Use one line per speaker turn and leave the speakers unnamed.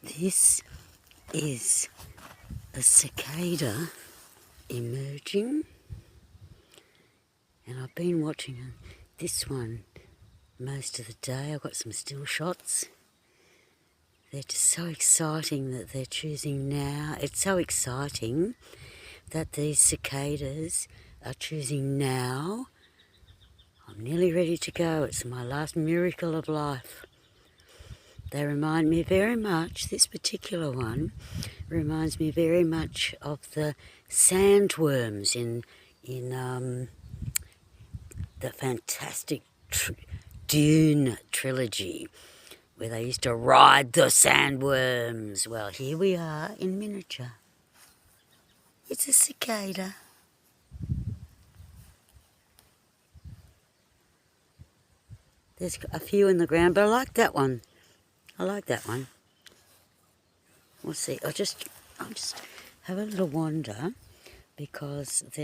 This is a cicada emerging, and I've been watching this one most of the day. I've got some still shots. They're just so exciting that they're choosing now. It's so exciting that these cicadas are choosing now. I'm nearly ready to go. It's my last miracle of life. They remind me very much, this particular one reminds me very much of the sandworms in the fantastic Dune trilogy, where they used to ride the sandworms. Well, here we are in miniature. It's a cicada. There's a few in the ground, but I like that one. I like that one. We'll see. I'll just have a little wander because there's